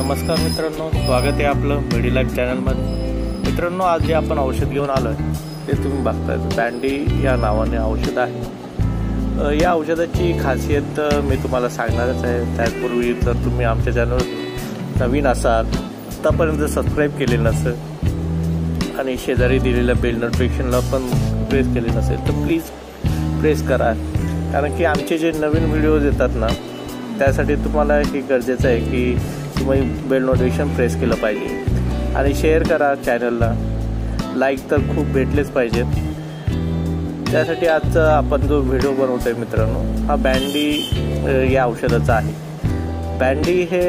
नमस्कार मित्रांनो, स्वागत आहे आपलं मेडिलाइफ चॅनलमध्ये। मित्रांनो, आज जे आपण औषध घेऊन आलोय ते तुम्ही बघताय, बँडी या नावाने औषध आहे। या औषधाची खासियत मी तुम्हाला सांगणारच आहे। त्यापूर्वी जर तुम्ही आमच्या चॅनलवर नवीन असाल, आतापर्यंत सबस्क्राईब केले नसेल आणि शेजारी दिलेल्या बेल नोटिफिकेशनला पण प्रेस केले नसेल तर प्लीज प्रेस करा, कारण की आमचे जे नवीन व्हिडिओज येतात ना त्यासाठी तुम्हाला हे गरजेचं आहे की तुम्ही बेल नोटिफिकेशन प्रेस केलं पाहिजे आणि शेअर करा चॅनलला। लाईक तर खूप भेटलेच पाहिजेत। त्यासाठी आजचा आपण जो व्हिडिओ बनवतोय मित्रांनो, हा बँडी या औषधाचा आहे। बँडी हे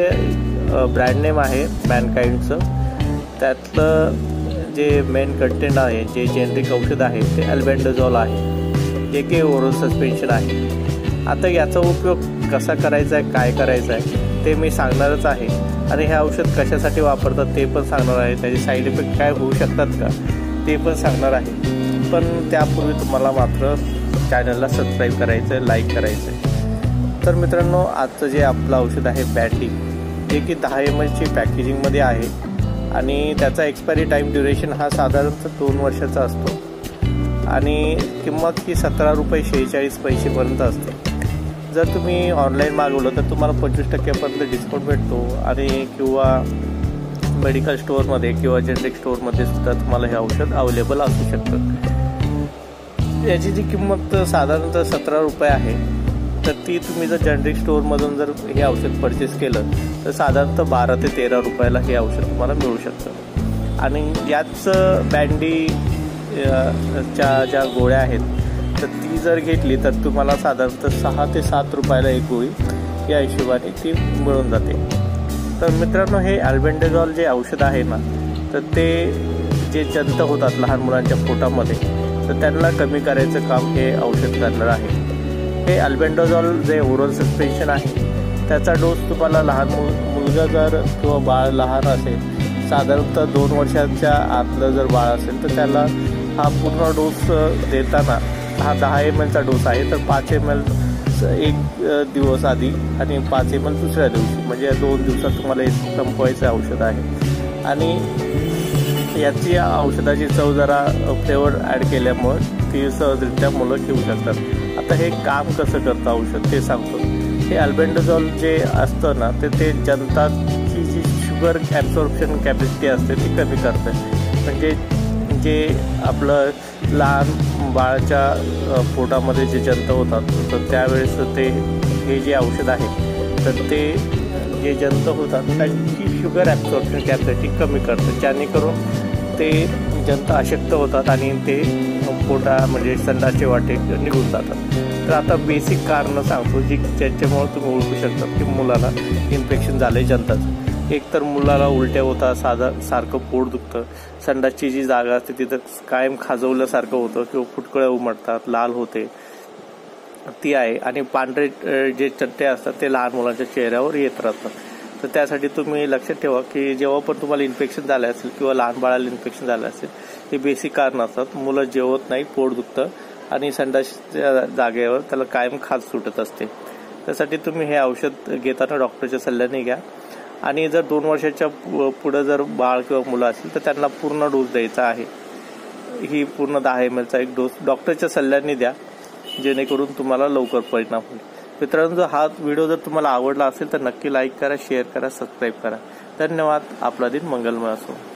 ब्रँड नेम आहे मॅनकाइंडचं। त्यातलं जे मेन कंटेंट आहे, जे जेनेरिक औषध आहे ते अल्बेंडाझोल आहे, जे की ओरल सस्पेन्शन आहे। आता याचा उपयोग कसा करायचा आहे, काय करायचं आहे ते मी सांगणारच आहे आणि हे औषध कशासाठी वापरतात ते पण सांगणार आहे। त्याचे साईड इफेक्ट काय होऊ शकतात का ते पण सांगणार आहे। पण त्यापूर्वी तुम्हाला मात्र चॅनलला सबस्क्राईब करायचं आहे, लाईक करायचं आहे। तर मित्रांनो, आजचं जे आपलं औषध आहे बँडी, जे की 10 ml ची पॅकेजिंगमध्ये आहे आणि त्याचा एक्सपायरी टाईम ड्युरेशन हा साधारणतः 2 वर्षाचा असतो आणि किंमत ही 17 रुपये 46 पैसेपर्यंत असते। जर तुम्ही ऑनलाईन मागवलं तर तुम्हाला 25% डिस्काउंट भेटतो आणि किंवा मेडिकल स्टोअरमध्ये किंवा जेनेरिक स्टोअरमध्ये सुद्धा तुम्हाला हे औषध अवेलेबल असू शकतं। याची जी किंमत साधारणतः 17 रुपये आहे, तर ती तुम्ही जर जेनेरिक स्टोअरमधून जर हे औषध परचेस केलं तर साधारणतः 12 ते 13 रुपयाला हे औषध तुम्हाला मिळू शकतं। आणि याच बँडी ज्या गोळ्या आहेत तर ती जर घेतली तर तुम्हाला साधारणतः 6 ते 7 रुपयाला एक गोळी या हिशोबाने ती मिळून जाते। तर मित्रांनो, हे अल्बेंडाझोल जे औषध आहे ना, तर ते जे जंत होतात लहान मुलांच्या पोटामध्ये, तर त्यांना कमी करायचं काम हे औषध करणार आहे। हे अल्बेंडाझोल जे ओरल सस्पेन्शन आहे त्याचा डोस तुम्हाला लहान मुलगा जर किंवा बाळ लहान असेल, साधारणतः 2 वर्षाच्या आतलं जर बाळ असेल तर त्याला हा पूर्ण डोस देताना हा 10 ml चा डोस आहे, तर 5 ml एक दिवस आधी आणि 5 ml दुसऱ्या दिवशी, म्हणजे 2 दिवसात तुम्हाला हे संपवायचं औषध आहे। आणि याची औषधाची चव जरा फ्लेवर ॲड केल्यामुळे ती सहजरित्या मुलं घेऊ शकतात। आता हे काम कसं करतं औषध ते सांगतो। हे अल्बेंडाझोल जे असतं ना, ते जंताची जी शुगर ॲब्सॉर्प्शन कॅपॅसिटी असते ती कमी करते। म्हणजे जे आपलं लहान बाळाच्या पोटामध्ये जे जंत होतात तर त्यावेळेस ते हे जे औषध आहे तर ते जे जंत होतात त्यांची शुगर ॲब्सॉर्प्शन कॅपॅसिटी कमी करतं, जेणेकरून ते जंत अशक्त होतात आणि ते म्हणजे संडासचे वाटे निघून जातात। तर आता बेसिक कारणं सांगतो जी ज्याच्यामुळे तुम्ही ओळखू शकता की मुलाला इन्फेक्शन झालं जंताचं। एक तर मुलाला उलट्या होतात, सारखं पोट दुखतं, संडासची जी जागा असते तिथं कायम खाजवल्यासारखं होतं किंवा फुटकळ्या उमटतात, लाल होते, ती आहे। आणि पांढरे जे चट्टे असतात ते लहान मुलांच्या चेहऱ्यावर येत राहतात। तर त्यासाठी तुम्ही लक्षात ठेवा की जेव्हा पण तुम्हाला इन्फेक्शन झालं असेल किंवा लहान बाळाला इन्फेक्शन झालं असेल, हे बेसिक कारण असतात। मुलं जेवत नाही, पोट दुखतं आणि संडासच्या जागेवर त्याला कायम खाज सुटत असते। त्यासाठी तुम्ही हे औषध घेताना डॉक्टरच्या सल्ल्याने घ्या। आणि जर 2 वर्षाच्या पुढं जर बाळ किंवा मुलं असेल तर त्यांना पूर्ण डोस द्यायचा आहे। ही पूर्ण 10 ml चा एक डोस डॉक्टरच्या सल्ल्याने द्या, जेणेकरून तुम्हाला लवकर परिणाम होईल। मित्रांनो, हा व्हिडिओ जर तुम्हाला आवडला असेल तर नक्की लाईक करा, शेअर करा, सबस्क्राईब करा। धन्यवाद। आपला दिन मंगलमय असो।